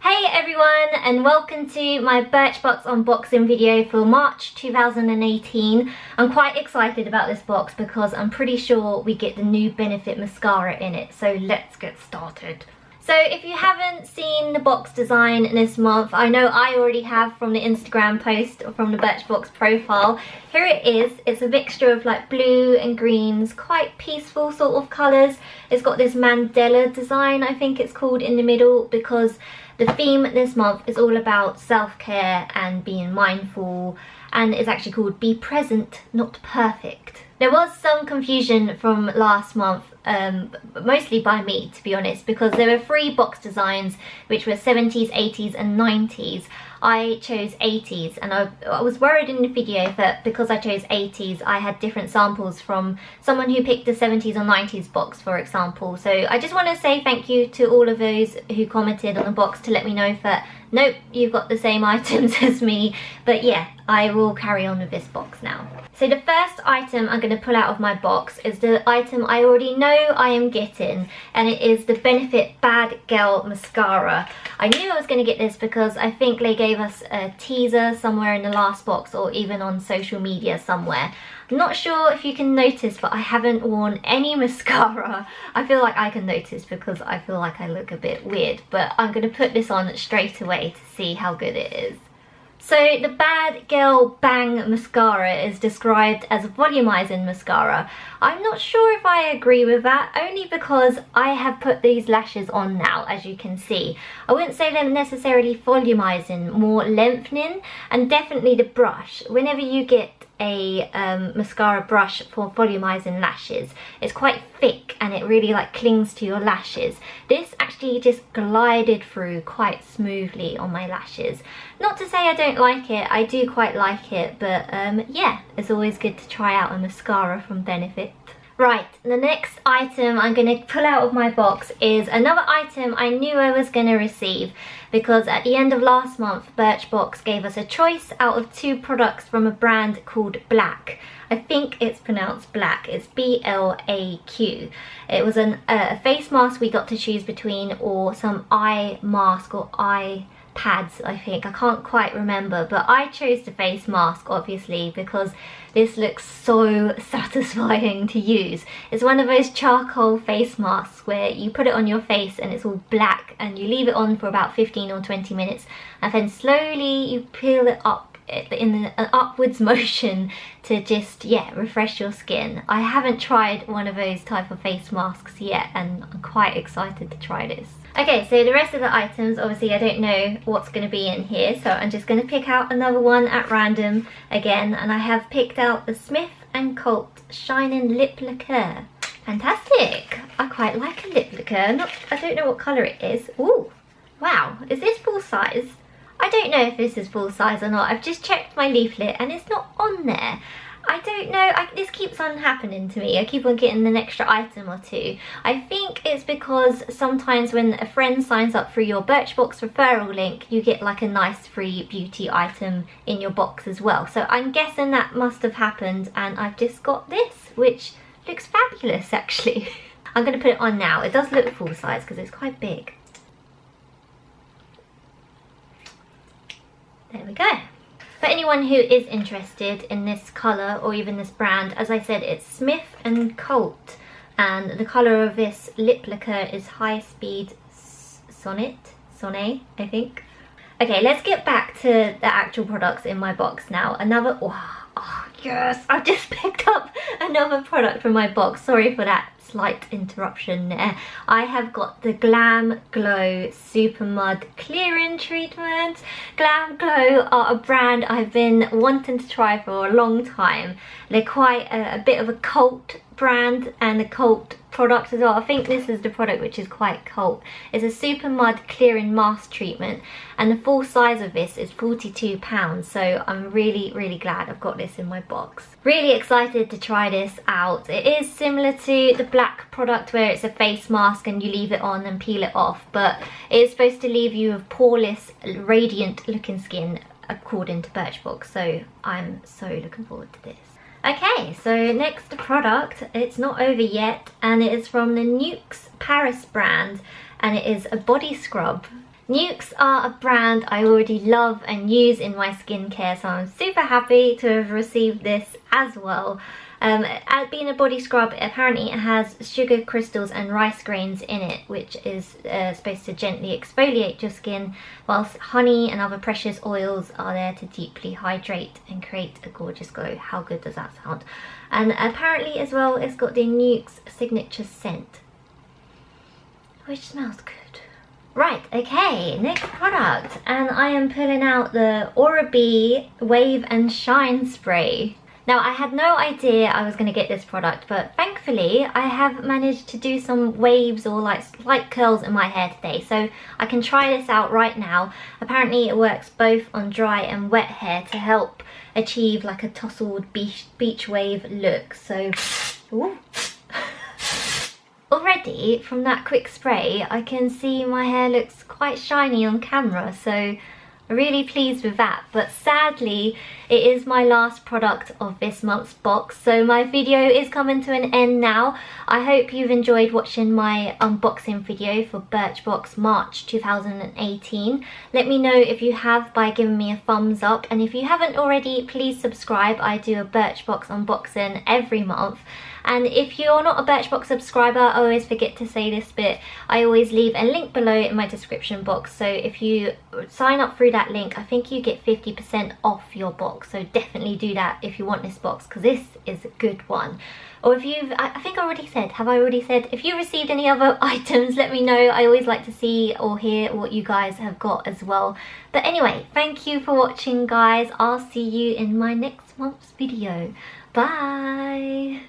Hey everyone, and welcome to my Birchbox unboxing video for March 2018. I'm quite excited about this box because I'm pretty sure we get the new Benefit mascara in it, so let's get started. So if you haven't seen the box design this month, I know I already have from the Instagram post or from the Birchbox profile. Here it is. It's a mixture of like blue and greens, quite peaceful sort of colours. It's got this mandala design, I think it's called, in the middle, because the theme this month is all about self-care and being mindful, and it's actually called Be Present, Not Perfect. There was some confusion from last month, mostly by me to be honest, because there were 3 box designs which were 70s, 80s and 90s. I chose 80s, and I was worried in the video that because I chose 80s I had different samples from someone who picked the 70s or 90s box, for example. So I just want to say thank you to all of those who commented on the box to let me know that nope, you've got the same items as me. But yeah, I will carry on with this box now. So the first item I'm going to pull out of my box is the item I already know I am getting, and it is the Benefit BADgal mascara. I knew I was going to get this because I think they gave us a teaser somewhere in the last box, or even on social media somewhere. I'm not sure if you can notice, but I haven't worn any mascara. I feel like I can notice because I feel like I look a bit weird, but I'm going to put this on straight away to see how good it is. So the BADgal Bang mascara is described as a volumizing mascara. I'm not sure if I agree with that, only because I have put these lashes on now, as you can see. I wouldn't say they're necessarily volumizing, more lengthening, and definitely the brush. Whenever you get a mascara brush for volumizing lashes, it's quite thick and it really like clings to your lashes. This actually just glided through quite smoothly on my lashes. Not to say I don't like it, I do quite like it, but yeah, it's always good to try out a mascara from Benefit. Right, the next item I'm going to pull out of my box is another item I knew I was going to receive, because at the end of last month Birchbox gave us a choice out of 2 products from a brand called BLAQ. I think it's pronounced BLAQ, it's BLAQ. It was a face mask we got to choose between, or some eye mask or eye pads, I think. I can't quite remember, but I chose the face mask obviously because this looks so satisfying to use. It's one of those charcoal face masks where you put it on your face and it's all black, and you leave it on for about 15 or 20 minutes, and then slowly you peel it up in an upwards motion to just, yeah, refresh your skin. I haven't tried one of those type of face masks yet, and I'm quite excited to try this. Okay, so the rest of the items, obviously I don't know what's going to be in here, so I'm just going to pick out another one at random again, and I have picked out the Smith & Colt Shining Lip Lacquer. Fantastic! I quite like a lip lacquer. I don't know what colour it is. Ooh, wow, is this full size? I don't know if this is full size or not. I've just checked my leaflet and it's not on there. I don't know, this keeps on happening to me. I keep on getting an extra item or 2. I think it's because sometimes when a friend signs up for your Birchbox referral link, you get like a nice free beauty item in your box as well. So I'm guessing that must have happened, and I've just got this, which looks fabulous actually. I'm going to put it on now. It does look full size because it's quite big. There we go. For anyone who is interested in this colour or even this brand, as I said, it's Smith & Colt, and the colour of this lip lacquer is High Speed Sonnet, I think. Okay, let's get back to the actual products in my box now. Another, oh yes, I just picked up another product from my box. Sorry for that slight interruption there. I have got the GLAMGLOW SUPERMUD clearing treatment. GLAMGLOW are a brand I've been wanting to try for a long time. They're quite a bit of a cult brand and a cult product as well. I think this is the product which is quite cult. It's a SUPERMUD clearing mask treatment, and the full size of this is £42, so I'm really glad I've got this in my box. Really excited to try this out. It is similar to the BLAQ product where it's a face mask and you leave it on and peel it off, but it is supposed to leave you with poreless, radiant looking skin according to Birchbox, so I'm so looking forward to this. Okay, so next product, it's not over yet, and it is from the Nuxe Paris brand, and it is a body scrub. Nuxe are a brand I already love and use in my skincare, so I'm super happy to have received this as well. Being a body scrub, apparently it has sugar crystals and rice grains in it, which is supposed to gently exfoliate your skin, whilst honey and other precious oils are there to deeply hydrate and create a gorgeous glow. How good does that sound? And apparently as well, it's got the Nuxe signature scent, which smells good. Right, okay, next product, and I am pulling out the Oribe Wave and Shine Spray. Now, I had no idea I was going to get this product, but thankfully I have managed to do some waves or like slight curls in my hair today, so I can try this out right now. Apparently it works both on dry and wet hair to help achieve like a tousled beach wave look. So, ooh. Already from that quick spray I can see my hair looks quite shiny on camera, so really pleased with that. But sadly it is my last product of this month's box, so my video is coming to an end now. I hope you've enjoyed watching my unboxing video for Birchbox March 2018. Let me know if you have by giving me a thumbs up, and if you haven't already, please subscribe. I do a Birchbox unboxing every month. And if you're not a Birchbox subscriber, I always forget to say this bit, I always leave a link below in my description box, so if you sign up through that link, I think you get 50% off your box, so definitely do that if you want this box, because this is a good one. Or if you've, I think I already said, have I already said? If you received any other items, let me know. I always like to see or hear what you guys have got as well. But anyway, thank you for watching, guys. I'll see you in my next month's video. Bye!